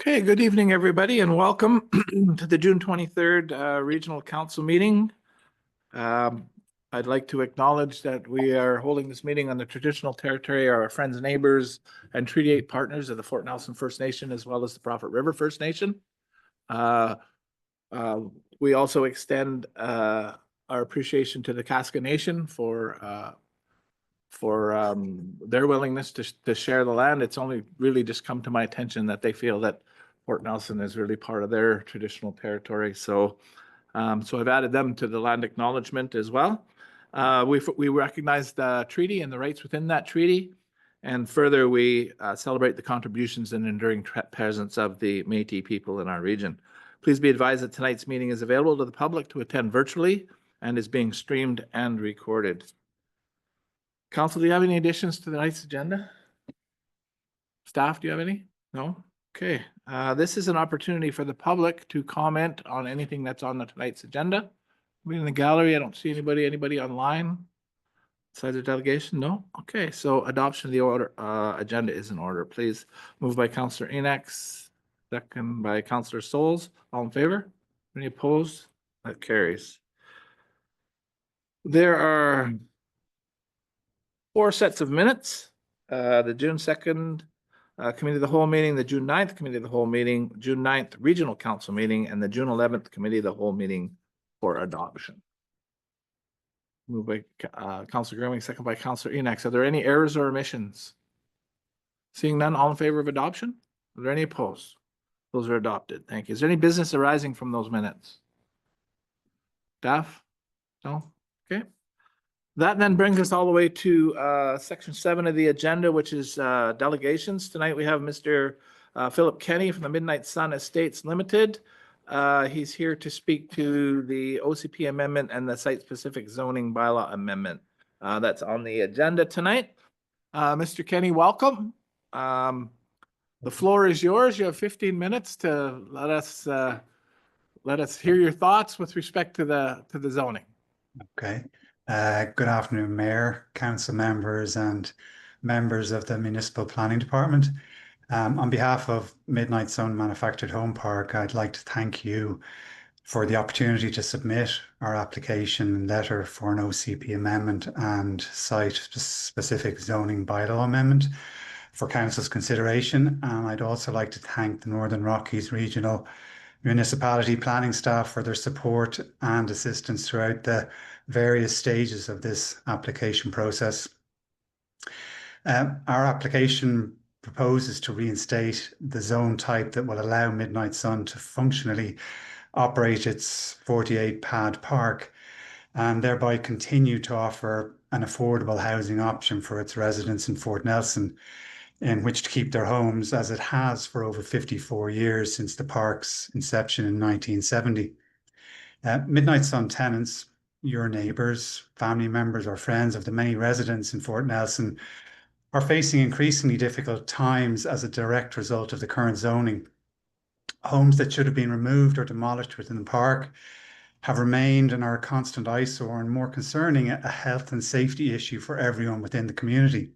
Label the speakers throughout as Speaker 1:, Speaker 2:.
Speaker 1: Okay, good evening, everybody, and welcome to the June 23rd Regional Council meeting. I'd like to acknowledge that we are holding this meeting on the traditional territory of our friends, neighbors, and Treaty 8 partners of the Fort Nelson First Nation, as well as the Prophet River First Nation. We also extend our appreciation to the Kaska Nation for their willingness to share the land. It's only really just come to my attention that they feel that Fort Nelson is really part of their traditional territory. So I've added them to the land acknowledgement as well. We recognize the treaty and the rights within that treaty. And further, we celebrate the contributions and enduring presence of the Métis people in our region. Please be advised that tonight's meeting is available to the public to attend virtually and is being streamed and recorded. Council, do you have any additions to tonight's agenda? Staff, do you have any? No? Okay. This is an opportunity for the public to comment on anything that's on tonight's agenda. We in the gallery, I don't see anybody. Anybody online? Besides the delegation? No? Okay, so adoption of the order agenda is in order. Please move by Councillor Enex, second by Councillor Souls. All in favor? Any opposed? That carries. There are 4 sets of minutes. The June 2nd Committee of the Whole meeting, the June 9th Committee of the Whole meeting, June 9th Regional Council meeting, and the June 11th Committee of the Whole meeting for adoption. Moved by Councillor Grimling, second by Councillor Enex. Are there any errors or omissions? Seeing none, all in favor of adoption? Are there any opposed? Those are adopted. Thank you. Is there any business arising from those minutes? Staff? No? Okay. That then brings us all the way to section 7 of the agenda, which is delegations. Tonight we have Mr. Philip Kenny from the Midnight Sun Estates Limited. He's here to speak to the OCP amendment and the site-specific zoning bylaw amendment that's on the agenda tonight. Mr. Kenny, welcome. The floor is yours. You have 15 minutes to let us hear your thoughts with respect to the zoning.
Speaker 2: Okay. Good afternoon, Mayor, Council members, and members of the Municipal Planning Department. On behalf of Midnight Sun Manufactured Home Park, I'd like to thank you for the opportunity to submit our application letter for an OCP amendment and site-specific zoning bylaw amendment for Council's consideration. And I'd also like to thank the Northern Rockies Regional Municipality planning staff for their support and assistance throughout the various stages of this application process. Our application proposes to reinstate the zone type that will allow Midnight Sun to functionally operate its 48 pad park and thereby continue to offer an affordable housing option for its residents in Fort Nelson, in which to keep their homes as it has for over 54 years since the park's inception in 1970. Midnight Sun tenants, your neighbours, family members or friends of the many residents in Fort Nelson, are facing increasingly difficult times as a direct result of the current zoning. Homes that should have been removed or demolished within the park have remained and are a constant eyesore and, more concerning, a health and safety issue for everyone within the community.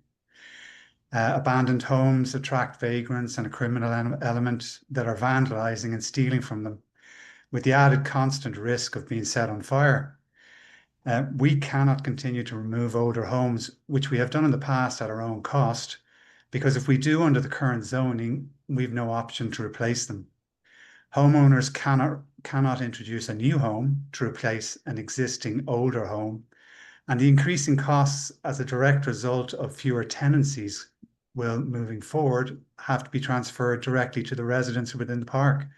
Speaker 2: Abandoned homes attract vagrants and a criminal element that are vandalising and stealing from them, with the added constant risk of being set on fire. We cannot continue to remove older homes, which we have done in the past at our own cost, because if we do under the current zoning, we've no option to replace them. Homeowners cannot introduce a new home to replace an existing older home, and the increasing costs as a direct result of fewer tenancies will, moving forward, have to be transferred directly to the residents within the park.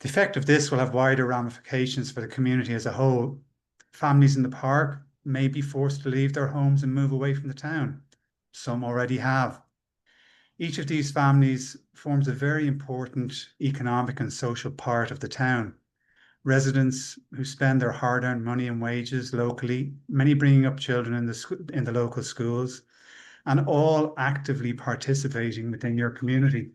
Speaker 2: The effect of this will have wider ramifications for the community as a whole. Families in the park may be forced to leave their homes and move away from the town. Some already have. Each of these families forms a very important economic and social part of the town. Residents who spend their hard-earned money and wages locally, many bringing up children in the local schools, and all actively participating within your community.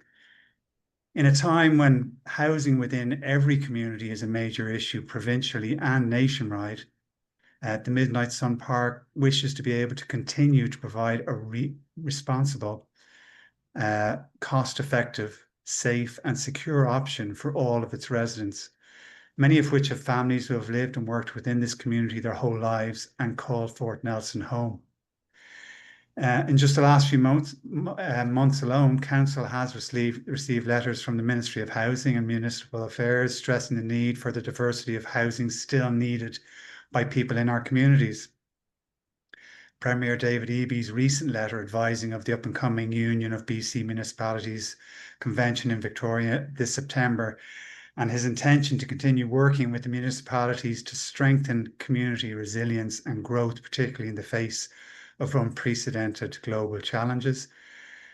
Speaker 2: In a time when housing within every community is a major issue provincially and nationwide, the Midnight Sun Park wishes to be able to continue to provide a responsible, cost-effective safe and secure option for all of its residents, many of which have families who have lived and worked within this community their whole lives and call Fort Nelson home. In just the last few months alone, Council has received letters from the Ministry of Housing and Municipal Affairs stressing the need for the diversity of housing still needed by people in our communities. Premier David Eby's recent letter advising of the up-and-coming Union of BC Municipalities convention in Victoria this September, and his intention to continue working with the municipalities to strengthen community resilience and growth, particularly in the face of unprecedented global challenges.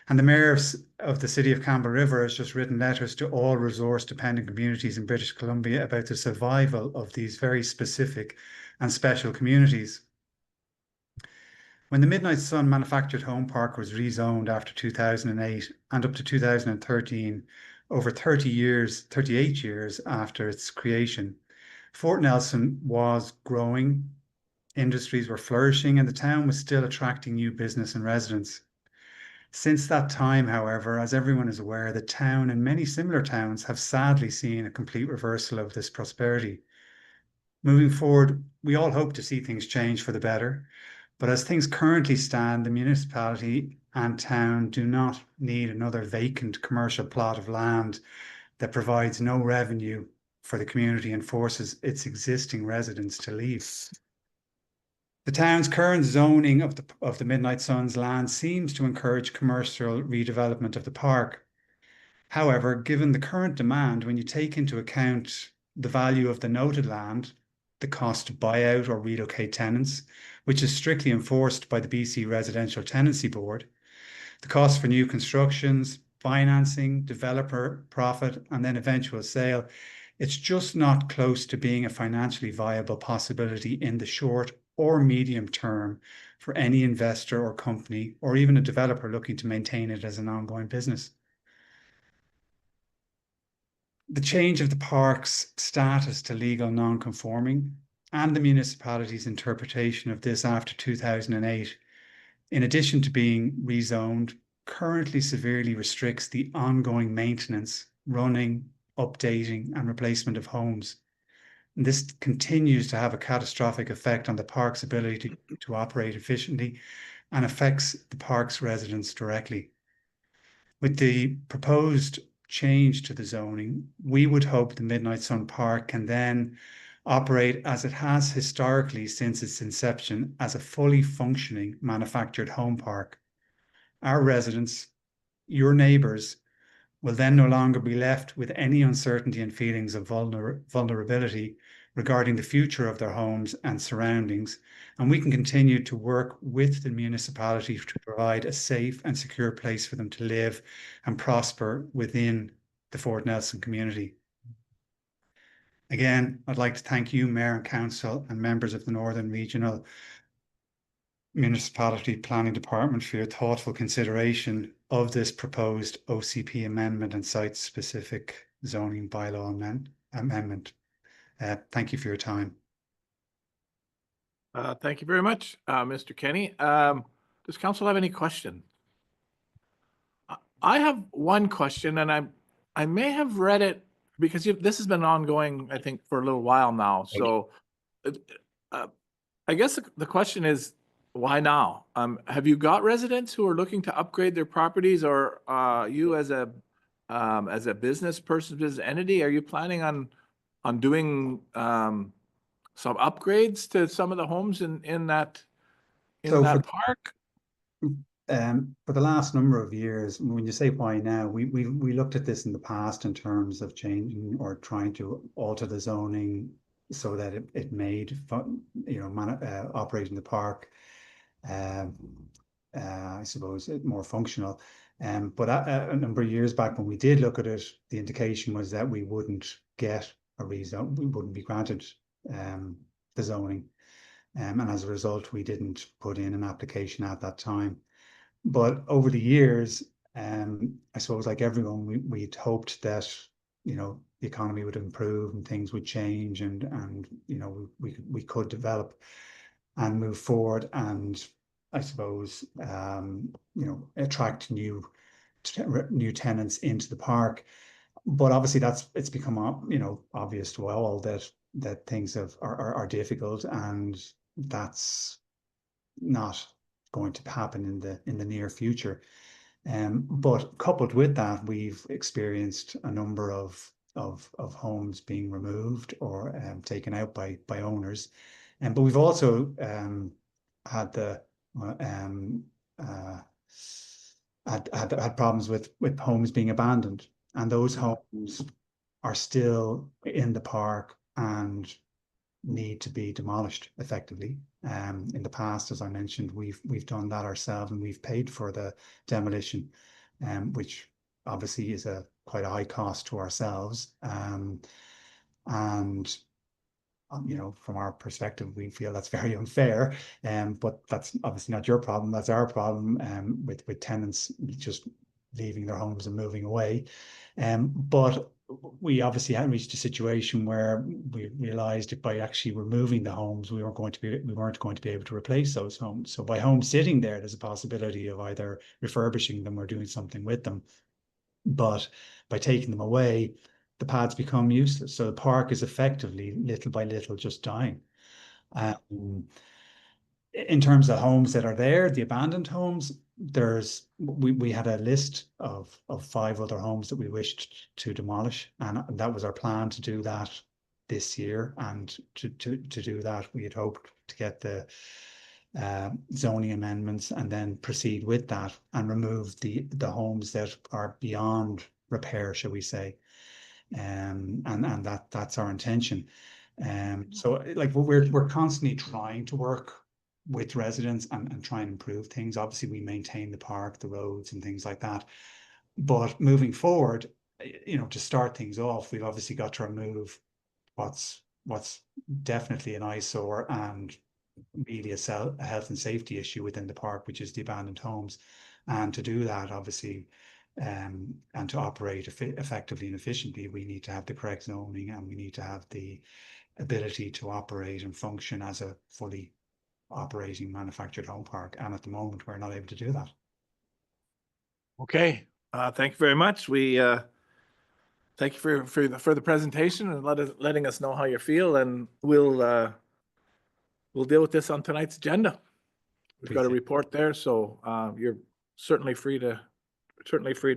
Speaker 2: And the Mayor of the City of Campbell River has just written letters to all resource-dependent communities in British Columbia about the survival of these very specific and special communities. When the Midnight Sun Manufactured Home Park was rezoned after 2008 and up to 2013, over 38 years after its creation, Fort Nelson was growing, industries were flourishing, and the town was still attracting new business and residents. Since that time, however, as everyone is aware, the town and many similar towns have sadly seen a complete reversal of this prosperity. Moving forward, we all hope to see things change for the better, but as things currently stand, the municipality and town do not need another vacant commercial plot of land that provides no revenue for the community and forces its existing residents to leave. The town's current zoning of the Midnight Sun's land seems to encourage commercial redevelopment of the park. However, given the current demand, when you take into account the value of the noted land, the cost to buy out or relocate tenants, which is strictly enforced by the BC Residential Tenancy Board, the cost for new constructions, financing, developer profit, and then eventual sale, it's just not close to being a financially viable possibility in the short or medium term for any investor or company, or even a developer looking to maintain it as an ongoing business. The change of the park's status to legal non-conforming and the municipality's interpretation of this after 2008, in addition to being rezoned, currently severely restricts the ongoing maintenance, running, updating, and replacement of homes. And this continues to have a catastrophic effect on the park's ability to operate efficiently and affects the park's residents directly. With the proposed change to the zoning, we would hope the Midnight Sun Park can then operate as it has historically since its inception as a fully functioning manufactured home park. Our residents, your neighbours, will then no longer be left with any uncertainty and feelings of vulnerability regarding the future of their homes and surroundings, and we can continue to work with the municipality to provide a safe and secure place for them to live and prosper within the Fort Nelson community. Again, I'd like to thank you, Mayor and Council, and members of the Northern Regional Municipality Planning Department for your thoughtful consideration of this proposed OCP amendment and site-specific zoning bylaw amendment. Thank you for your time.
Speaker 1: Thank you very much, Mr. Kenny. Does council have any question? I have one question, and I may have read it because this has been ongoing, I think, for a little while now. So I guess the question is, why now? Have you got residents who are looking to upgrade their properties, or you as a business person, business entity, are you planning on doing some upgrades to some of the homes in that park?
Speaker 2: For the last number of years, when you say why now, we looked at this in the past in terms of changing or trying to alter the zoning so that it made operating the park, I suppose, more functional. But a number of years back, when we did look at it, the indication was that we wouldn't get a rezone, we wouldn't be granted the zoning, and as a result, we didn't put in an application at that time. But over the years, I suppose, like everyone, we'd hoped that the economy would improve and things would change, and we could develop and move forward, and I suppose attract new new tenants into the park. But obviously it's become, obvious to all that things are difficult, and that's not going to happen in the near future. But coupled with that, we've experienced a number of homes being removed or taken out by owners, but we've also had the uh, had problems with homes being abandoned, and those homes are still in the park and need to be demolished effectively. In the past, as I mentioned, we've done that ourselves, and we've paid for the demolition, which obviously is quite a high cost to ourselves. And from our perspective, we feel that's very unfair. But that's obviously not your problem. That's our problem. With tenants just leaving their homes and moving away. But we obviously hadn't reached a situation where we realized that by actually removing the homes, we weren't going to be able to replace those homes. So by homes sitting there, there's a possibility of either refurbishing them or doing something with them. But by taking them away, the pads become useless. So the park is effectively, little by little, just dying. In terms of homes that are there, the abandoned homes, we had a list of 5 other homes that we wished to demolish, and that was our plan to do that this year. And to do that, we had hoped to get the zoning amendments and then proceed with that and remove the homes that are beyond repair, shall we say. And that's our intention. So like we're constantly trying to work with residents and try and improve things. Obviously, we maintain the park, the roads, and things like that. But moving forward, to start things off, we've obviously got to remove what's definitely an eyesore and really a health and safety issue within the park, which is the abandoned homes. And to do that, obviously, and to operate effectively and efficiently, we need to have the correct zoning, and we need to have the ability to operate and function as a fully operating manufactured home park. And at the moment, we're not able to do that.
Speaker 1: Okay, thank you very much. We thank you for the presentation and letting us know how you feel, and we'll deal with this on tonight's agenda. We've got a report there, so you're certainly free to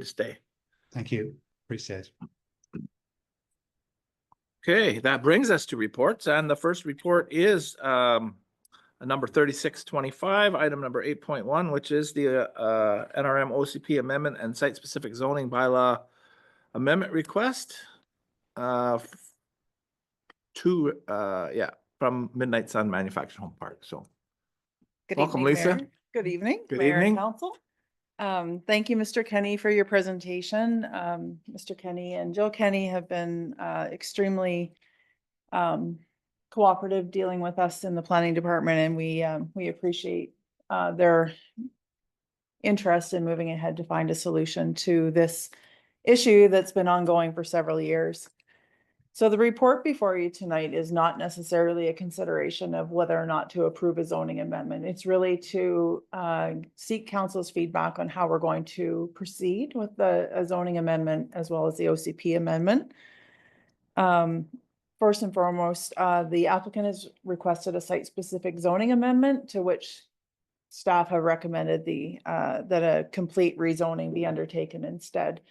Speaker 1: stay.
Speaker 2: Thank you. Appreciate it.
Speaker 1: Okay, that brings us to reports, and the first report is number 3625, item number 8.1, which is the NRM OCP amendment and site-specific zoning bylaw amendment request from Midnight Sun Manufactured Home Park. So
Speaker 3: Good
Speaker 1: welcome,
Speaker 3: evening,
Speaker 1: Lisa.
Speaker 3: Mayor. Good evening,
Speaker 1: Good
Speaker 3: Mayor and
Speaker 1: evening.
Speaker 3: Council. Thank you, Mr. Kenny, for your presentation. Mr. Kenny and Jill Kenny have been extremely cooperative dealing with us in the planning department, and we appreciate their interest in moving ahead to find a solution to this issue that's been ongoing for several years. So the report before you tonight is not necessarily a consideration of whether or not to approve a zoning amendment. It's really to seek council's feedback on how we're going to proceed with a zoning amendment as well as the OCP amendment. First and foremost, the applicant has requested a site-specific zoning amendment, to which staff have recommended that a complete rezoning be undertaken instead.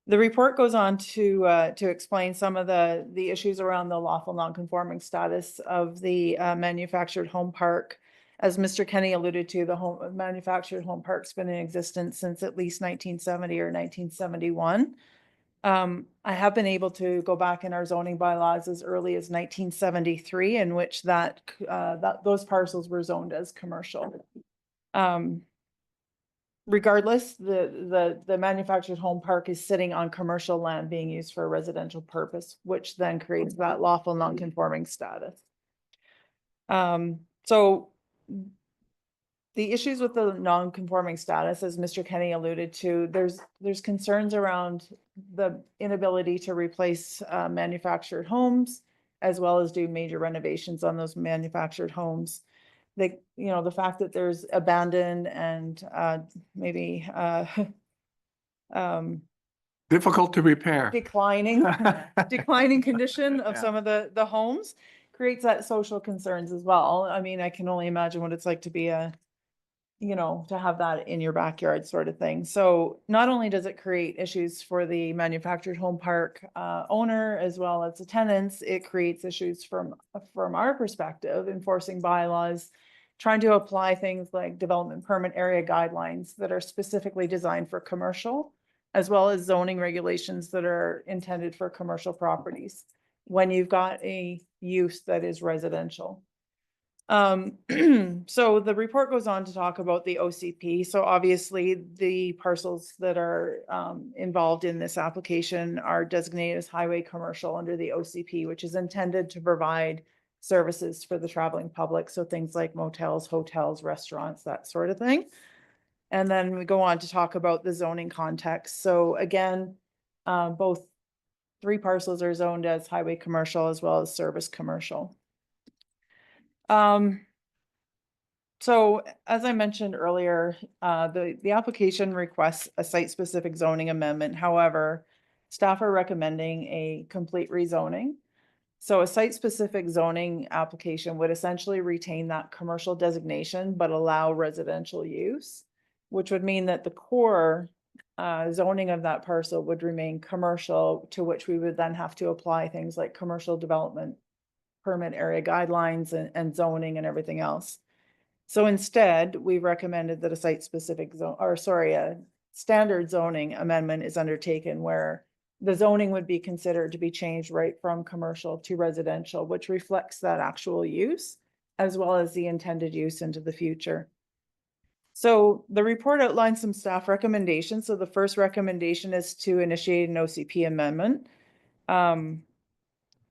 Speaker 3: The report goes on to explain some of the issues around the lawful non-conforming status of the manufactured home park. As Mr. Kenny alluded to, the manufactured home park's been in existence since at least 1970 or 1971. I have been able to go back in our zoning bylaws as early as 1973, in which those parcels were zoned as commercial. Regardless, the manufactured home park is sitting on commercial land being used for a residential purpose, which then creates that lawful non-conforming status. So the issues with the non-conforming status, as Mr. Kenny alluded to, there's concerns around the inability to replace manufactured homes, as well as do major renovations on those manufactured homes. The fact that there's abandoned and maybe
Speaker 1: Difficult to repair.
Speaker 3: declining condition of
Speaker 1: Yeah.
Speaker 3: some of the homes creates that social concerns as well. I mean, I can only imagine what it's like to be to have that in your backyard sort of thing. So not only does it create issues for the manufactured home park owner as well as the tenants, it creates issues from our perspective, enforcing bylaws, trying to apply things like development permit area guidelines that are specifically designed for commercial, as well as zoning regulations that are intended for commercial properties when you've got a use that is residential. So the report goes on to talk about the OCP. So obviously the parcels that are involved in this application are designated as highway commercial under the OCP, which is intended to provide services for the traveling public. So things like motels, hotels, restaurants, that sort of thing. And then we go on to talk about the zoning context. So again, both 3 parcels are zoned as highway commercial as well as service commercial. So as I mentioned earlier, the application requests a site-specific zoning amendment. However, staff are recommending a complete rezoning. So a site-specific zoning application would essentially retain that commercial designation, but allow residential use, which would mean that the core zoning of that parcel would remain commercial, to which we would then have to apply things like commercial development permit area guidelines and zoning and everything else. So instead, we recommended that a site-specific a standard zoning amendment is undertaken where the zoning would be considered to be changed right from commercial to residential, which reflects that actual use as well as the intended use into the future. So the report outlines some staff recommendations. So the first recommendation is to initiate an OCP amendment.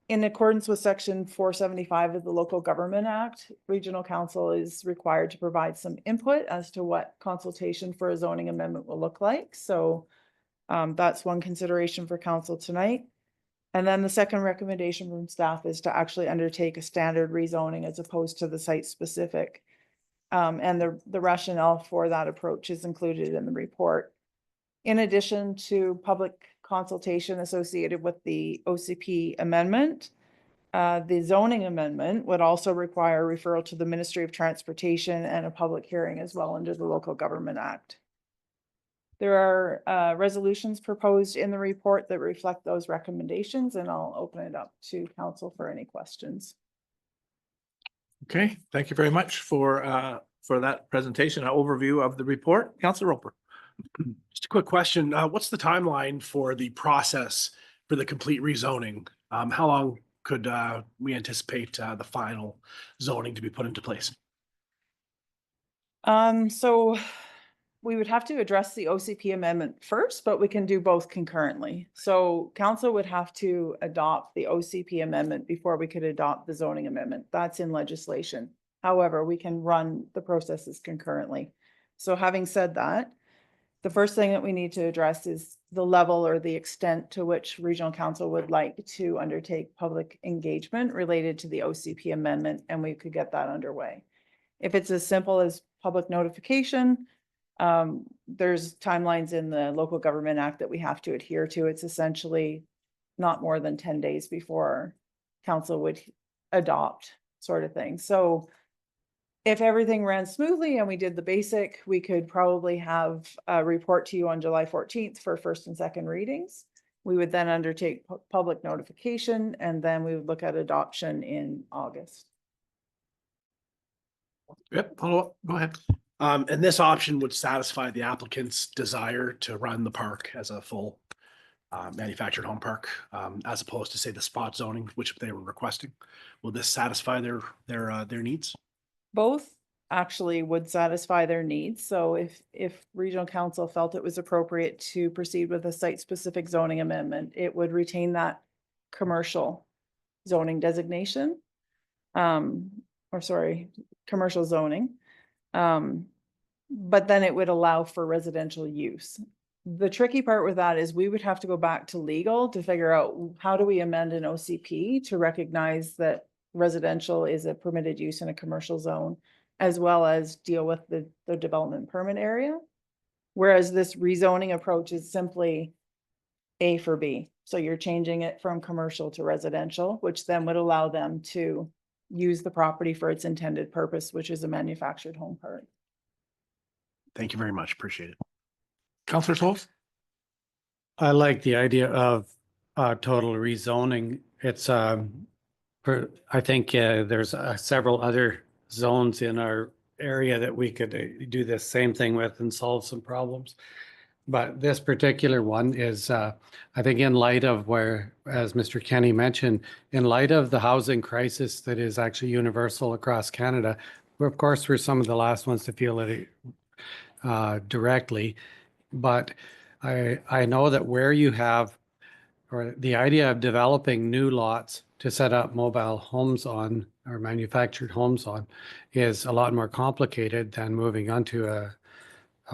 Speaker 3: In accordance with section 475 of the Local Government Act, Regional Council is required to provide some input as to what consultation for a zoning amendment will look like. So that's one consideration for council tonight. And then the second recommendation from staff is to actually undertake a standard rezoning as opposed to the site specific. And the rationale for that approach is included in the report. In addition to public consultation associated with the OCP amendment, the zoning amendment would also require referral to the Ministry of Transportation and a public hearing as well under the Local Government Act. There are resolutions proposed in the report that reflect those recommendations, and I'll open it up to council for any questions.
Speaker 1: Okay, thank you very much for that presentation, an overview of the report. Councilor Roper.
Speaker 4: Just a quick question. What's the timeline for the process for the complete rezoning? How long could we anticipate the final zoning to be put into place?
Speaker 3: So we would have to address the OCP amendment first, but we can do both concurrently. So council would have to adopt the OCP amendment before we could adopt the zoning amendment. That's in legislation. However, we can run the processes concurrently. So having said that, the first thing that we need to address is the level or the extent to which regional council would like to undertake public engagement related to the OCP amendment, and we could get that underway. If it's as simple as public notification, there's timelines in the Local Government Act that we have to adhere to. It's essentially not more than 10 days before council would adopt, sort of thing. So if everything ran smoothly and we did the basic, we could probably have a report to you on July 14th for first and second readings. We would then undertake public notification, and then we would look at adoption in August.
Speaker 1: Yep, follow up, go ahead.
Speaker 4: And this option would satisfy the applicant's desire to run the park as a full manufactured home park, as opposed to, say, the spot zoning, which they were requesting. Will this satisfy their needs?
Speaker 3: Both actually would satisfy their needs. So if regional council felt it was appropriate to proceed with a site-specific zoning amendment, it would retain that commercial zoning designation. Commercial zoning. But then it would allow for residential use. The tricky part with that is we would have to go back to legal to figure out how do we amend an OCP to recognize that residential is a permitted use in a commercial zone, as well as deal with the development permit area. Whereas this rezoning approach is simply A for B. So you're changing it from commercial to residential, which then would allow them to use the property for its intended purpose, which is a manufactured home park.
Speaker 4: Thank you very much. Appreciate it.
Speaker 1: Counselor Scholes?
Speaker 5: I like the idea of total rezoning. It's I think there's several other zones in our area that we could do the same thing with and solve some problems. But this particular one is, I think, in light of where, as Mr. Kenny mentioned, in light of the housing crisis that is actually universal across Canada, of course, we're some of the last ones to feel it directly. But I know that where you have, or the idea of developing new lots to set up mobile homes on or manufactured homes on is a lot more complicated than moving onto a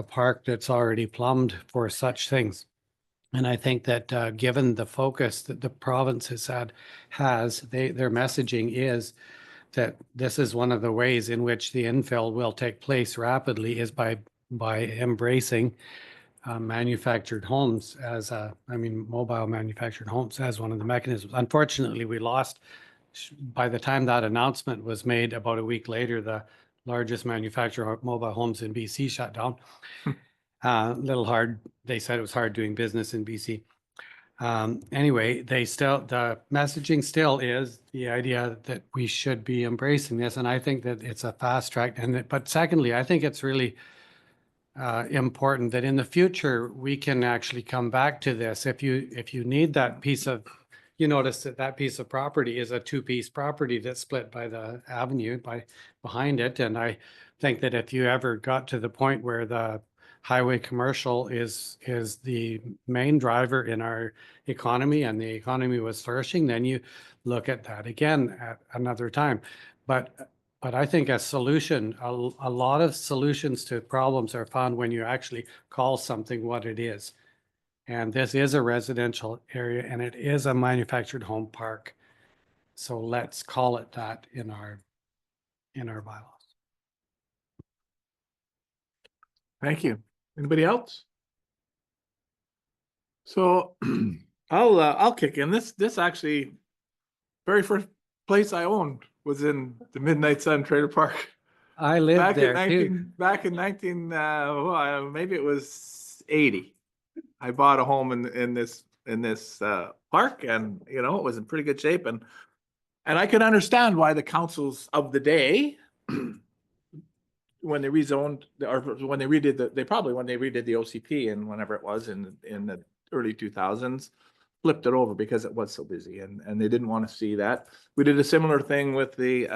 Speaker 5: park that's already plumbed for such things. And I think that given the focus that the province their messaging is that this is one of the ways in which the infill will take place rapidly is by embracing manufactured homes mobile manufactured homes as one of the mechanisms. Unfortunately, we lost, by the time that announcement was made, about a week later, the largest manufacturer of mobile homes in BC shut down. Little hard. They said it was hard doing business in BC. Anyway, the messaging still is the idea that we should be embracing this. And I think that it's a fast track. But secondly, I think it's really important that in the future, we can actually come back to this. If you need that piece of, you notice that piece of property is a two-piece property that's split by the avenue behind it. And I think that if you ever got to the point where the highway commercial is the main driver in our economy and the economy was flourishing, then you look at that again at another time. But I think a solution, a lot of solutions to problems are found when you actually call something what it is. And this is a residential area and it is a manufactured home park. So let's call it that in our bylaws.
Speaker 1: Thank you. Anybody else? So I'll kick in. This actually, very first place I owned was in the Midnight Sun Trailer Park.
Speaker 5: I lived there too.
Speaker 1: Back in 19, maybe it was 80. I bought a home in this park, and it was in pretty good shape, and I can understand why the councils of the day, when they rezoned or when they redid the OCP and whenever it was in the early 2000s, flipped it over because it was so busy, and they didn't want to see that. We did a similar thing with the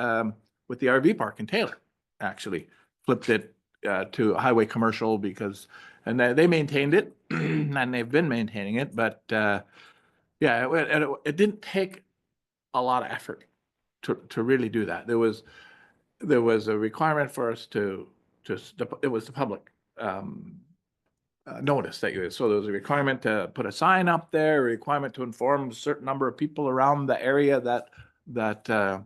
Speaker 1: RV park in Taylor. Actually flipped it to highway commercial because, and they maintained it and they've been maintaining it, but it didn't take a lot of effort to really do that. There was a requirement for us it was the public notice that so there was a requirement to put a sign up there, a requirement to inform a certain number of people around the area that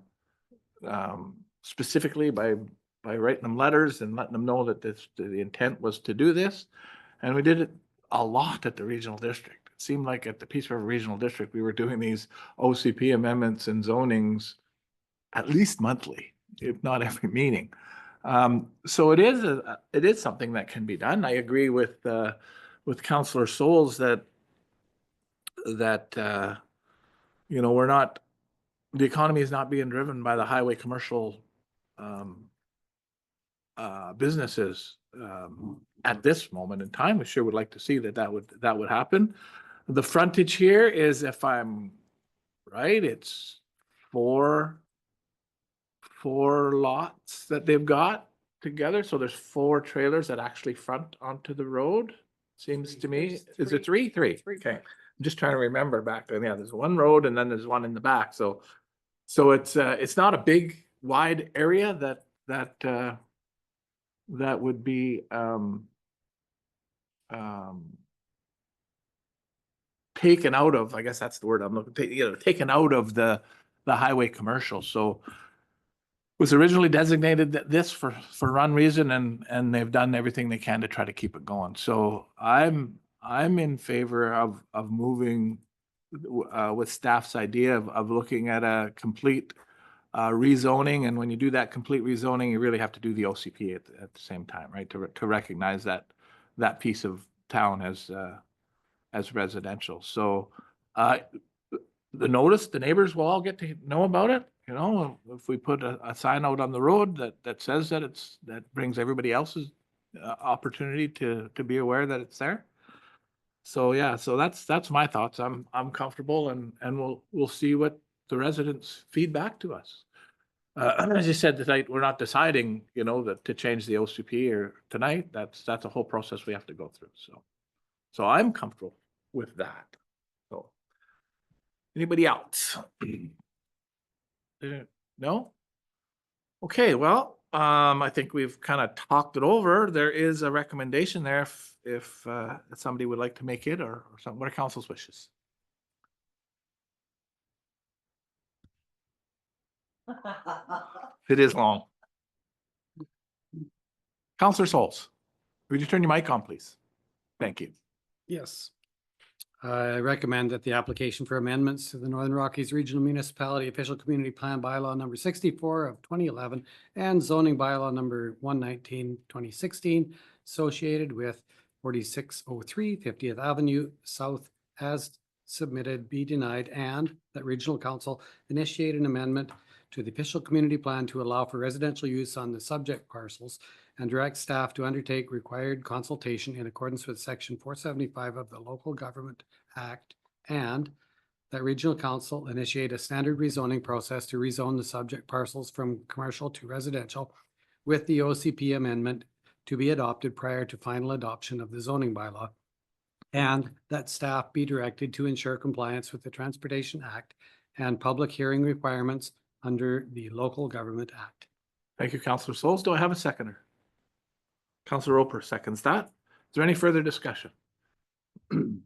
Speaker 1: specifically by writing them letters and letting them know that the intent was to do this. And we did it a lot at the regional district. It seemed like at the Peace River Regional District, we were doing these OCP amendments and zonings at least monthly, if not every meeting. So it is something that can be done. I agree with Councillor Souls that we're not, the economy is not being driven by the highway commercial businesses at this moment in time. We sure would like to see that would happen. The frontage here is, if I'm right, it's four lots that they've got together. So there's 4 trailers that actually front onto the road. Seems to me, is it three? Okay, I'm just trying to remember back then. Yeah, there's one road and then there's one in the back. So it's not a big wide area that would be taken out of, I guess that's the word I'm looking, taken out of the highway commercial. So was originally designated this for one reason, and they've done everything they can to try to keep it going. So I'm in favor of moving with staff's idea of looking at a complete rezoning. And when you do that complete rezoning, you really have to do the OCP at the same time, right? To recognize that piece of town as residential. So the notice, the neighbors will all get to know about it. You know, if we put a sign out on the road that says that brings everybody else's opportunity to be aware that it's there. So yeah, so that's my thoughts. I'm comfortable, and we'll see what the residents feed back to us. As you said tonight, we're not deciding, you know, that to change the OCP or tonight. That's a whole process we have to go through. So I'm comfortable with that. So anybody else? No? Okay, well, I think we've kind of talked it over. There is a recommendation there if somebody would like to make it or something. What are council's wishes? It is long. Counselor Souls, would you turn your mic on, please? Thank you.
Speaker 5: Yes. I recommend that the application for amendments to the Northern Rockies Regional Municipality Official Community Plan Bylaw number 64 of 2011 and zoning bylaw number 119, 2016, associated with 4603 50th Avenue South as submitted be denied, and that Regional Council initiate an amendment to the official community plan to allow for residential use on the subject parcels and direct staff to undertake required consultation in accordance with section 475 of the Local Government Act, and that Regional Council initiate a standard rezoning process to rezone the subject parcels from commercial to residential with the OCP amendment to be adopted prior to final adoption of the zoning bylaw, and that staff be directed to ensure compliance with the Transportation Act and public hearing requirements under the Local Government Act.
Speaker 1: Thank you, Councilor Souls. Do I have a seconder? Councilor Roper seconds that. Is there any further discussion?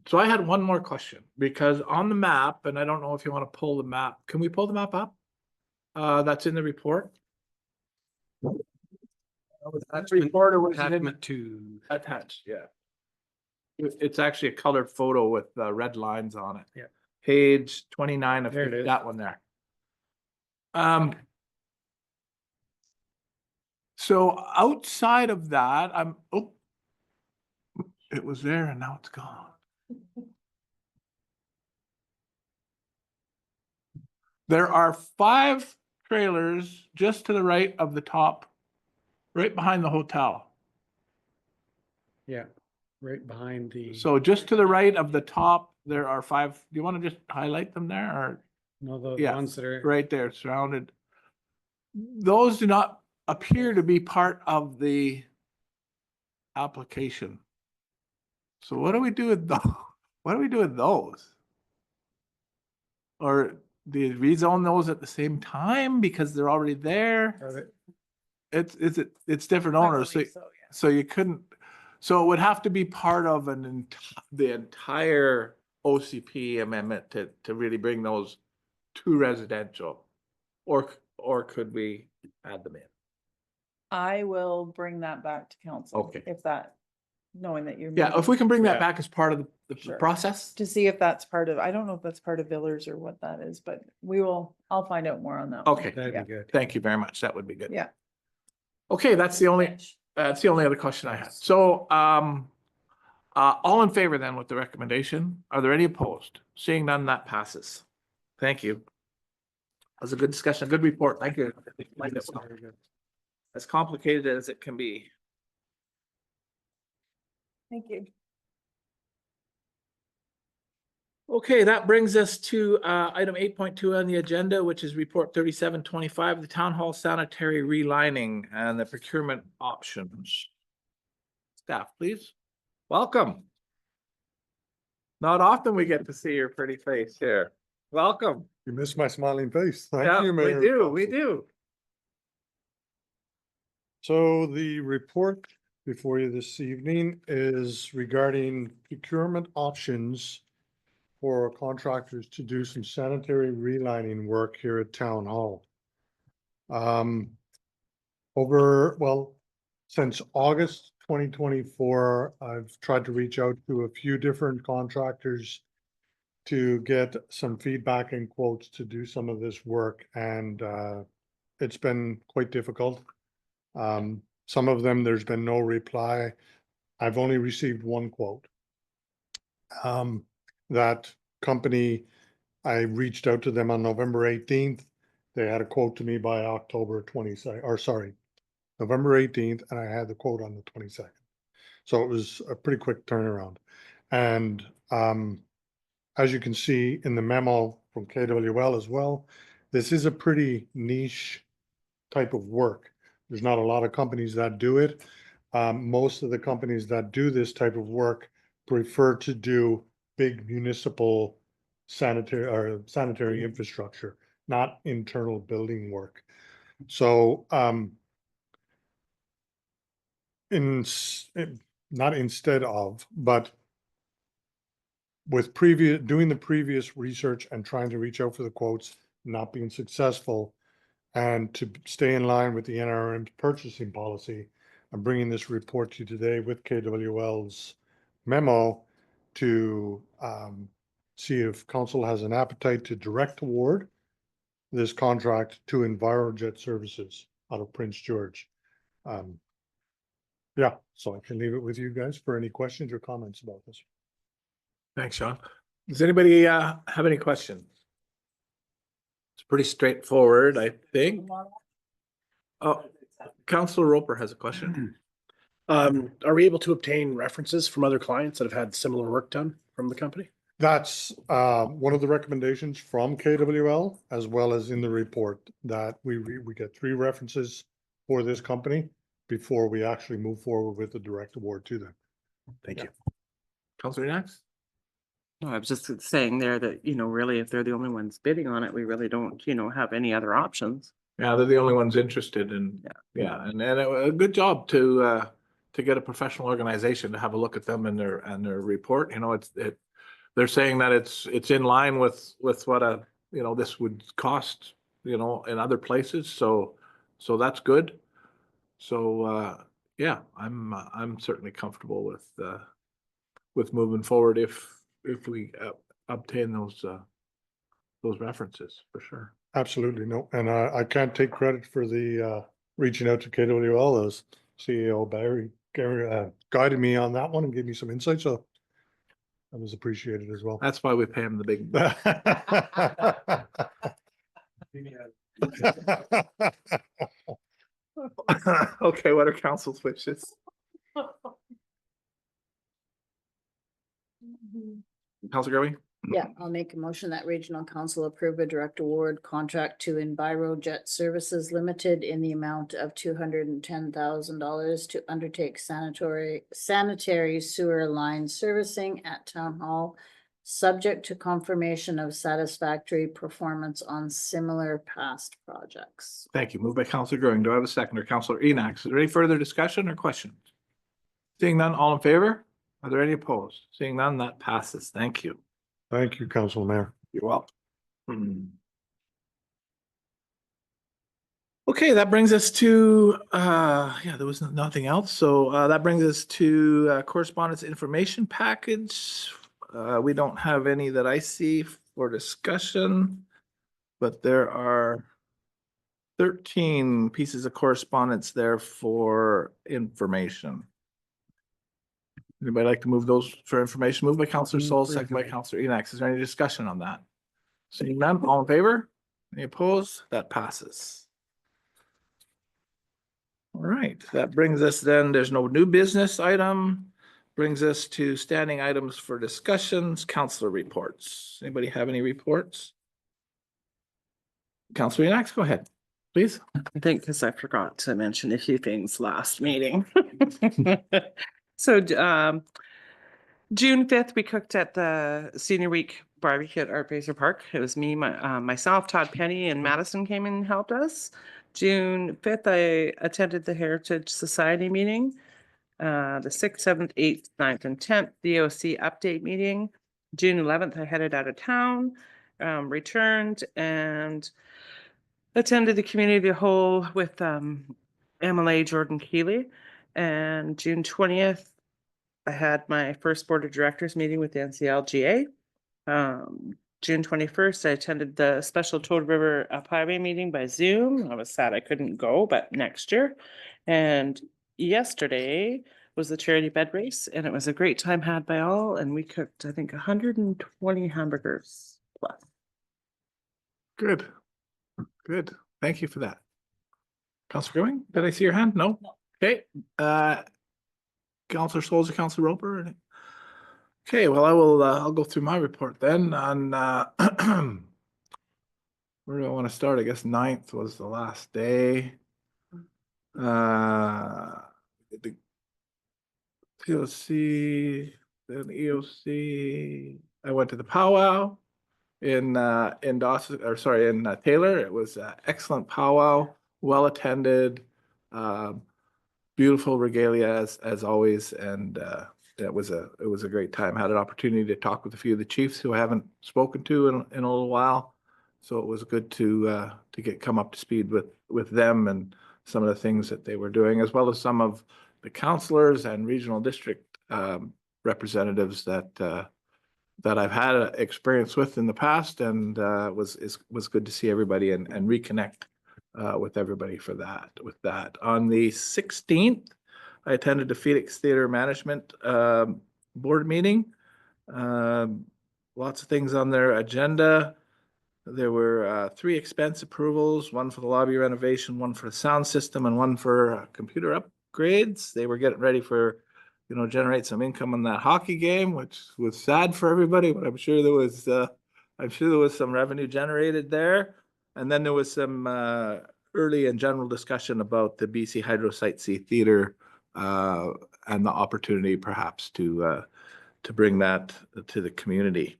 Speaker 1: So I had one more question, because on the map, and I don't know if you want to pull the map. Can we pull the map up? That's in the report. That's report, or was it in-
Speaker 5: Attachment to.
Speaker 1: attached? Yeah. It's actually a colored photo with red lines on it.
Speaker 5: Yeah.
Speaker 1: Page 29 of
Speaker 5: There it is.
Speaker 1: that one there. So outside of that, it was there and now it's gone. There are 5 trailers just to the right of the top, right behind the hotel.
Speaker 5: Yeah, right behind the.
Speaker 1: So just to the right of the top, there are 5. Do you want to just highlight them there, or
Speaker 5: No, the
Speaker 1: yeah,
Speaker 5: ones that are.
Speaker 1: right there surrounded? Those do not appear to be part of the application. So what do we do with those? What do we do with those? Or do you rezone those at the same time because they're already there? It's different
Speaker 3: I
Speaker 1: owners, so,
Speaker 3: believe so, yeah.
Speaker 1: so you couldn't, so it would have to be part of the entire OCP amendment to really bring those to residential, or could we add them in?
Speaker 3: I will bring that back to council.
Speaker 1: Okay.
Speaker 3: If that, knowing that you're.
Speaker 1: Yeah, if we can bring that
Speaker 5: Yeah.
Speaker 1: back as part of the
Speaker 3: Sure.
Speaker 1: process.
Speaker 3: To see if that's part of, I don't know if that's part of Villars or what that is, but I'll find out more on that. one.
Speaker 1: Okay.
Speaker 5: That'd
Speaker 3: Yeah.
Speaker 5: be good.
Speaker 1: Thank you very much. That would be good.
Speaker 3: Yeah.
Speaker 1: Okay, that's the only other question I had. So, all in favor then with the recommendation? Are there any opposed? Seeing none, that passes. Thank you. That was a good discussion, a good report. Thank you.
Speaker 5: Very good.
Speaker 1: As complicated as it can be.
Speaker 3: Thank you.
Speaker 1: Okay, that brings us to item 8.2 on the agenda, which is report 3725, the town hall sanitary relining and the procurement options. Staff, please. Welcome. Not often we get to see your pretty face here. Welcome.
Speaker 6: You missed my smiling face.
Speaker 1: Yeah,
Speaker 6: Thank you,
Speaker 1: we
Speaker 6: Mayor.
Speaker 1: do, we
Speaker 6: Council.
Speaker 1: do.
Speaker 6: So the report before you this evening is regarding procurement options for contractors to do some sanitary relining work here at Town Hall. Since August 2024, I've tried to reach out to a few different contractors to get some feedback and quotes to do some of this work, and it's been quite difficult. Some of them, there's been no reply. I've only received one quote. That company, I reached out to them on November 18th. They had a quote to me by October 22nd, or sorry, November 18th, and I had the quote on the 22nd. So it was a pretty quick turnaround. And as you can see in the memo from KWL as well, this is a pretty niche type of work. There's not a lot of companies that do it. Most of the companies that do this type of work prefer to do big municipal sanitary infrastructure, not internal building work. So not instead of, but with doing the previous research and trying to reach out for the quotes, not being successful, and to stay in line with the NRM's purchasing policy, I'm bringing this report to you today with KWL's memo to see if council has an appetite to direct award this contract to EnviroJet Services out of Prince George. Yeah, so I can leave it with you guys for any questions or comments about this.
Speaker 1: Thanks, Sean. Does anybody have any questions? It's pretty straightforward, I think. Oh, Councilor Roper has a question.
Speaker 4: Are we able to obtain references from other clients that have had similar work done from the company?
Speaker 6: That's one of the recommendations from KWL, as well as in the report, that we get 3 references for this company before we actually move forward with the direct award to them.
Speaker 4: Thank you.
Speaker 1: Councilor Knox?
Speaker 7: No, I was just saying there that, really, if they're the only ones bidding on it, we really don't, have any other options.
Speaker 1: Yeah, they're the only ones interested in, yeah, and a good job to get a professional organization to have a look at them and their report. They're saying that it's in line with what this would cost, in other places. So that's good. So yeah, I'm certainly comfortable with moving forward if we obtain those references for sure.
Speaker 6: Absolutely, no, and I can't take credit for the reaching out to KWL. As CEO Barry guided me on that one and gave me some insight, so that was appreciated as well.
Speaker 1: That's why we pay him the big. Okay, what are council's wishes? Councilor Gurley?
Speaker 8: Yeah, I'll make a motion that Regional Council approve a direct award contract to EnviroJet Services Limited in the amount of $210,000 to undertake sanitary sewer line servicing at Town Hall, subject to confirmation of satisfactory performance on similar past projects.
Speaker 1: Thank you. Moved by Councilor Gurley. Do I have a seconder? Councilor Enox. Is there any further discussion or questions? Seeing none, all in favor? Are there any opposed? Seeing none, that passes. Thank you.
Speaker 6: Thank you, Council Mayor.
Speaker 1: You're welcome. Okay, that brings us to, there was nothing else. So that brings us to correspondence information package. We don't have any that I see for discussion, but there are 13 pieces of correspondence there for information. Anybody like to move those for information? Moved by Councilor Sol, second by Councilor Enox. Is there any discussion on that? Seeing none, all in favor? Any opposed? That passes. All right, that brings us then, there's no new business item. Brings us to standing items for discussions, councilor reports. Anybody have any reports? Councilor Enox, go ahead, please.
Speaker 7: I think because I forgot to mention a few things last meeting. So June 5th, we cooked at the Senior Week barbecue at Art Basel Park. It was me, myself, Todd Penny, and Madison came and helped us. June 5th, I attended the Heritage Society meeting. The 6th, 7th, 8th, 9th, and 10th, the OC update meeting. June 11th, I headed out of town, returned and attended the community of the whole with MLA Jordan Keeley. And June 20th, I had my first board of directors meeting with the NCLGA. June 21st, I attended the special Toad River Up Highway meeting by Zoom. I was sad I couldn't go, but next year. And yesterday was the charity bed race, and it was a great time had by all. And we cooked, I think, 120 hamburgers plus.
Speaker 1: Good. Good. Thank you for that. Counselor Goodwin, did I see your hand? No? Okay, Counselor Soldier, Counselor Roper? Okay, well, I'll go through my report then on, where do I want to start? I guess 9th was the last day. The POC, then EOC, I went to the powwow in Dawson, or sorry, in Taylor. It was an excellent powwow, well attended, beautiful regalia as always, and it was a great time. Had an opportunity to talk with a few of the chiefs who I haven't spoken to in a little while, so it was good to come up to speed with them and some of the things that they were doing, as well as some of the councillors and regional district representatives that I've had experience with in the past, and was good to see everybody and reconnect with everybody for that. With that, on the 16th, I attended the Phoenix Theater Management board meeting. Lots of things on their agenda. There were 3 expense approvals, one for the lobby renovation, one for the sound system, and one for computer upgrades. They were getting ready for, generate some income on that hockey game, which was sad for everybody, but I'm sure there was some revenue generated there. And then there was some early and general discussion about the BC Hydro Site C Theater and the opportunity perhaps to bring that to the community.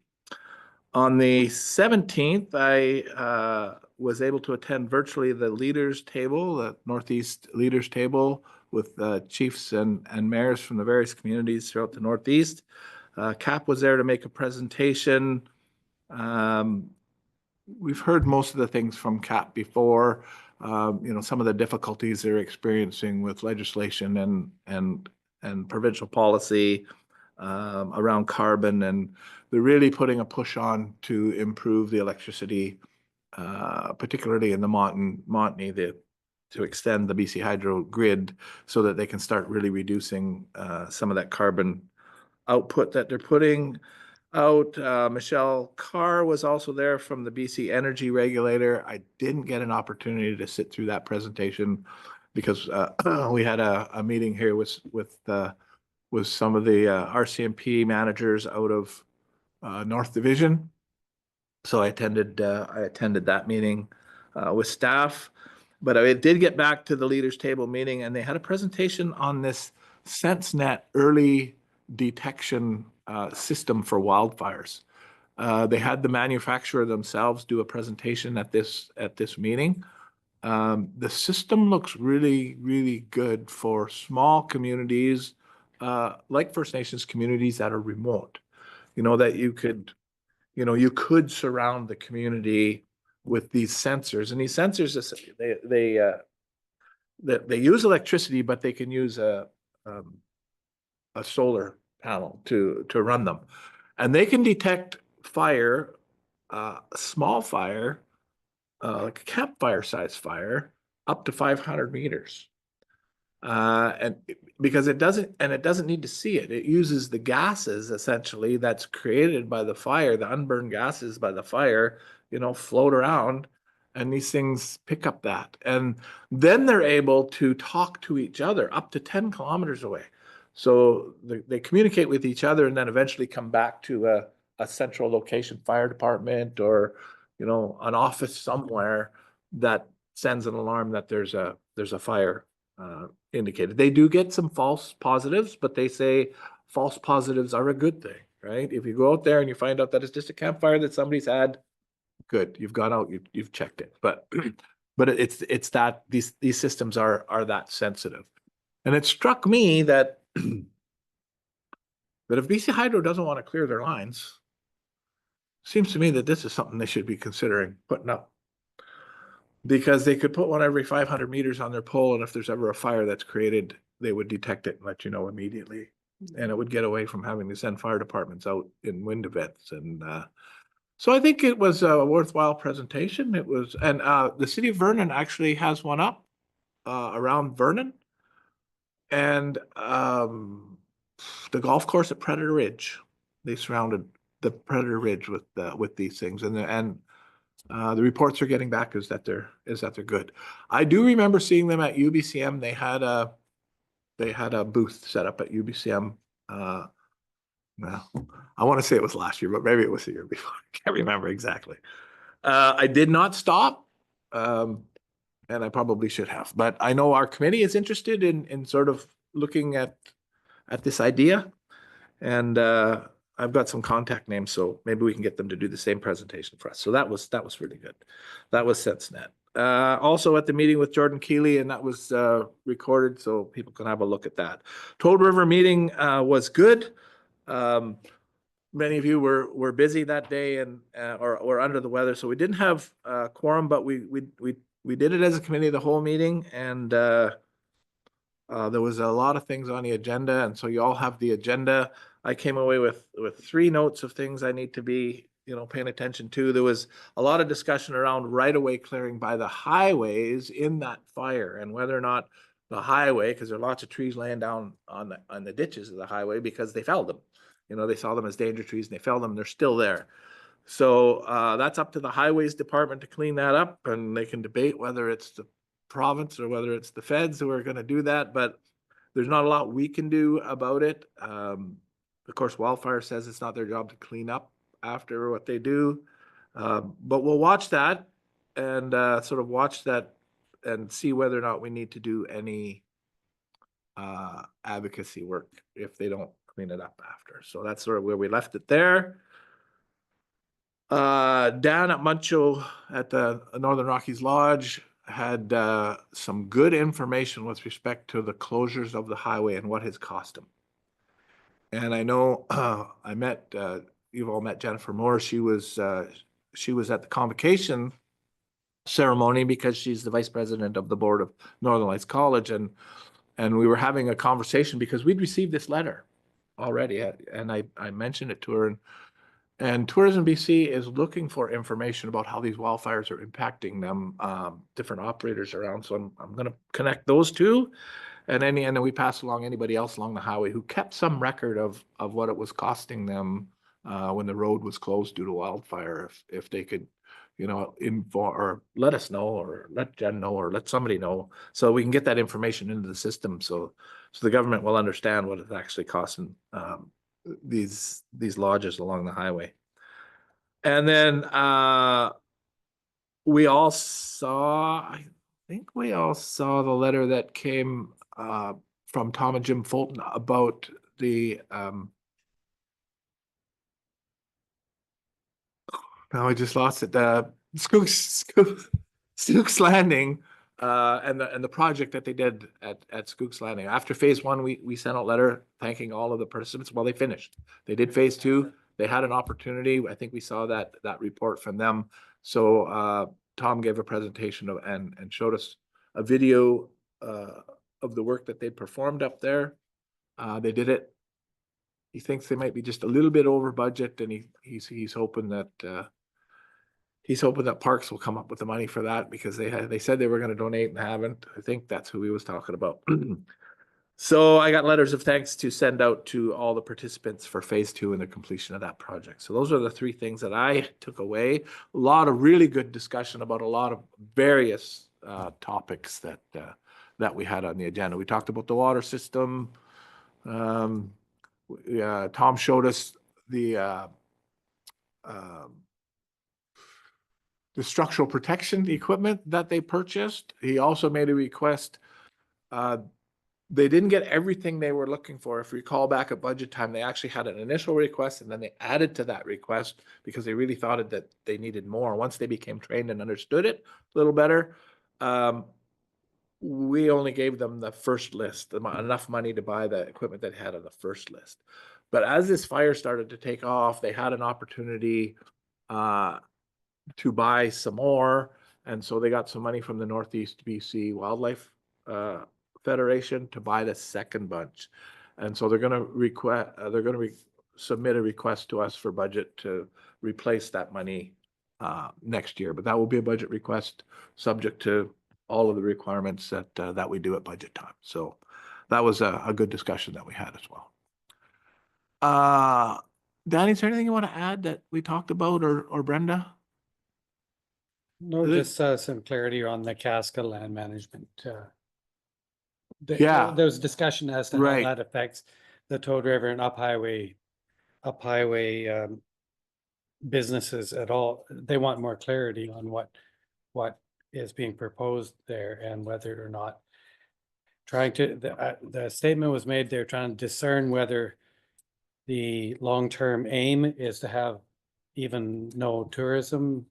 Speaker 1: On the 17th, I was able to attend virtually the Leaders Table, the Northeast Leaders Table, with chiefs and mayors from the various communities throughout the Northeast. CAP was there to make a presentation. We've heard most of the things from CAP before. Some of the difficulties they're experiencing with legislation and provincial policy around carbon, and they're really putting a push on to improve the electricity, particularly in the Montney, to extend the BC Hydro grid so that they can start really reducing some of that carbon output that they're putting out. Michelle Carr was also there from the BC Energy Regulator. I didn't get an opportunity to sit through that presentation because we had a meeting here with some of the RCMP managers out of North Division. So I attended that meeting with staff, but I did get back to the Leaders Table meeting, and they had a presentation on this SenseNet early detection system for wildfires. They had the manufacturer themselves do a presentation at this meeting. The system looks really, really good for small communities, like First Nations communities that are remote. That you could surround the community with these sensors, and these sensors, they use electricity, but they can use a solar panel to run them, and they can detect fire, small fire, like a campfire size fire, up to 500 meters. And because it doesn't need to see it. It uses the gases essentially that's created by the fire, the unburned gases by the fire, float around, and these things pick up that. And then they're able to talk to each other up to 10 kilometers away. So they communicate with each other and then eventually come back to a central location fire department or, an office somewhere that sends an alarm that there's a fire indicated. They do get some false positives, but they say false positives are a good thing, right? If you go out there and you find out that it's just a campfire that somebody's had, good, you've gone out, you've checked it. But it's that these systems are that sensitive. And it struck me that if BC Hydro doesn't want to clear their lines, seems to me that this is something they should be considering putting up. Because they could put one every 500 meters on their pole, and if there's ever a fire that's created, they would detect it and let you know immediately. And it would get away from having to send fire departments out in wind events. And so I think it was a worthwhile presentation. It was, and the city of Vernon actually has one up around Vernon. And the golf course at Predator Ridge, they surrounded the Predator Ridge with these things, and the reports are getting back is that they're good. I do remember seeing them at UBCM. They had a booth set up at UBCM. Well, I want to say it was last year, but maybe it was the year before. I can't remember exactly. I did not stop, and I probably should have. But I know our committee is interested in sort of looking at this idea, and I've got some contact names, so maybe we can get them to do the same presentation for us. So that was really good. That was SenseNet. Also at the meeting with Jordan Keeley, and that was recorded, so people can have a look at that. Toad River meeting was good. Many of you were busy that day and or under the weather, so we didn't have quorum, but we did it as a committee the whole meeting, and there was a lot of things on the agenda, and so you all have the agenda. I came away with 3 notes of things I need to be, paying attention to. There was a lot of discussion around right-of-way clearing by the highways in that fire, and whether or not the highway, because there are lots of trees laying down on the ditches of the highway because they felled them. They saw them as danger trees and they felled them. They're still there. So that's up to the highways department to clean that up, and they can debate whether it's the province or whether it's the feds who are going to do that, but there's not a lot we can do about it. Of course, Wildfire says it's not their job to clean up after what they do, but we'll watch that and sort of watch that and see whether or not we need to do any advocacy work if they don't clean it up after. So that's sort of where we left it there. Dan at Muncho at the Northern Rockies Lodge had some good information with respect to the closures of the highway and what has cost them. And I know you've all met Jennifer Moore. She was at the convocation ceremony because she's the vice president of the board of Northern Lights College, and we were having a conversation because we'd received this letter already, and I mentioned it to her, and Tourism BC is looking for information about how these wildfires are impacting them, different operators around. So I'm going to connect those two, and then we pass along anybody else along the highway who kept some record of what it was costing them when the road was closed due to wildfire. If they could, info or let us know, or let Jen know, or let somebody know, so we can get that information into the system, so the government will understand what it's actually costing these lodges along the highway. And then we all saw, I think we all saw the letter that came from Tom and Jim Fulton about the now I just lost it. Skooks Landing and the project that they did at Skooks Landing. After phase 1, we sent out a letter thanking all of the participants. Well, they finished. They did phase 2. They had an opportunity. I think we saw that report from them. So Tom gave a presentation and showed us a video of the work that they performed up there. They did it. He thinks they might be just a little bit over budget, and he's hoping that Parks will come up with the money for that, because they said they were going to donate and haven't. I think that's who he was talking about. So I got letters of thanks to send out to all the participants for phase 2 and the completion of that project. So those are the 3 things that I took away. A lot of really good discussion about a lot of various topics that we had on the agenda. We talked about the water system. Tom showed us the structural protection equipment that they purchased. He also made a request. They didn't get everything they were looking for. If you recall back at budget time, they actually had an initial request, and then they added to that request because they really thought that they needed more. Once they became trained and understood it a little better, we only gave them the first list, enough money to buy the equipment that had on the first list. But as this fire started to take off, they had an opportunity to buy some more, And so they got some money from the Northeast BC Wildlife Federation to buy the second bunch. And so they're gonna submit a request to us for budget to replace that money next year. But that will be a budget request subject to all of the requirements that we do at budget time. So that was a good discussion that we had as well. Danny, is there anything you want to add that we talked about, or Brenda?
Speaker 5: No,
Speaker 1: Is it-
Speaker 5: just some clarity on the Casca land management.
Speaker 1: Yeah.
Speaker 5: There was discussion as to how
Speaker 1: Right.
Speaker 5: that affects the Toad River and up highway businesses at all. They want more clarity on what is being proposed there and whether or not the statement was made, they're trying to discern whether the long-term aim is to have even no tourism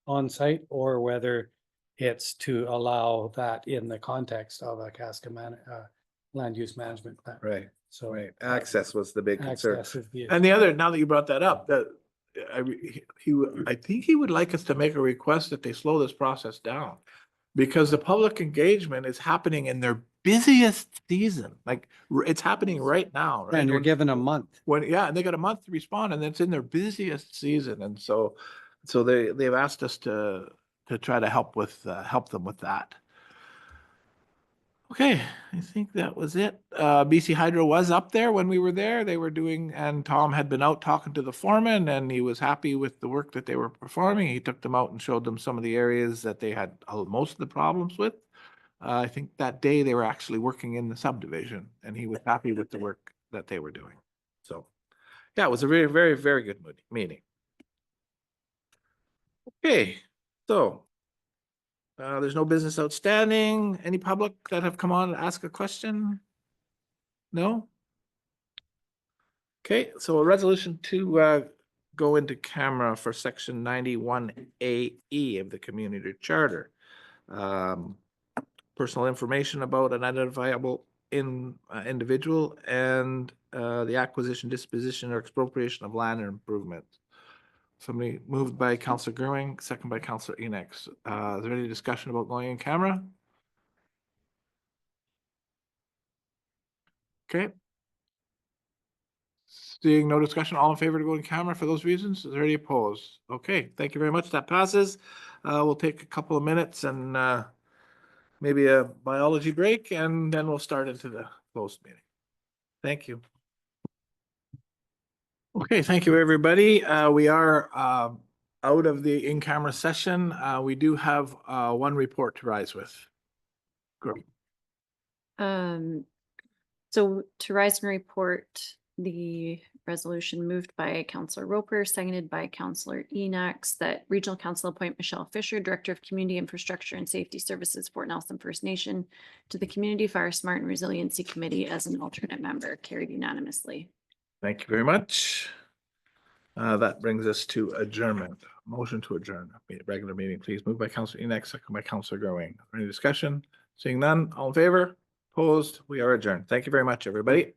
Speaker 5: on site, or whether it's to allow that in the context of a Casca land use management plan.
Speaker 1: Right,
Speaker 5: So
Speaker 1: Access was the big concern.
Speaker 5: access is the
Speaker 1: And the other, now that you brought that up, that I think he would like us to make a request that they slow this process down. Because the public engagement is happening in their busiest season, like it's happening right now, right?
Speaker 5: and you're
Speaker 1: When-
Speaker 5: given a month.
Speaker 1: yeah, and they got a month to respond, and it's in their busiest season, and so they've asked us to try to help them with that. Okay, I think that was it. BC Hydro was up there when we were there. They were doing, and Tom had been out talking to the foreman, and he was happy with the work that they were performing. He took them out and showed them some of the areas that they had most of the problems with. I think that day they were actually working in the subdivision, and he was happy with the work that they were doing. So, yeah, it was a very, very, very good meeting. Okay, so there's no business outstanding. Any public that have come on to ask a question? No? Okay, so a resolution to go into camera for section 91AE of the community charter. Personal information about an identifiable individual and the acquisition, disposition, or expropriation of land or improvements. Somebody moved by Councillor Gerwing, second by Councillor Enox. Is there any discussion about going in camera? Okay. Seeing no discussion, all in favor to go in camera for those reasons? Is there any opposed? Okay, thank you very much. That passes. We'll take a couple of minutes and maybe a biology break, and then we'll start into the closed meeting. Thank you. Okay, thank you, everybody. We are out of the in-camera session. We do have one report to rise with. Great.
Speaker 9: So to rise and report the resolution moved by Councillor Roper, seconded by Councillor Enox, that Regional Council appoint Michelle Fisher, Director of Community Infrastructure and Safety Services, Fort Nelson First Nation, to the Community Fire Smart and Resiliency Committee as an alternate member, carried unanimously.
Speaker 1: Thank you very much. That brings us to adjournment. Motion to adjourn. Regular meeting, please. Moved by Councillor Enox, second by Councillor Gerwing. Any discussion? Seeing none, all in favor? Opposed? We are adjourned. Thank you very much, everybody.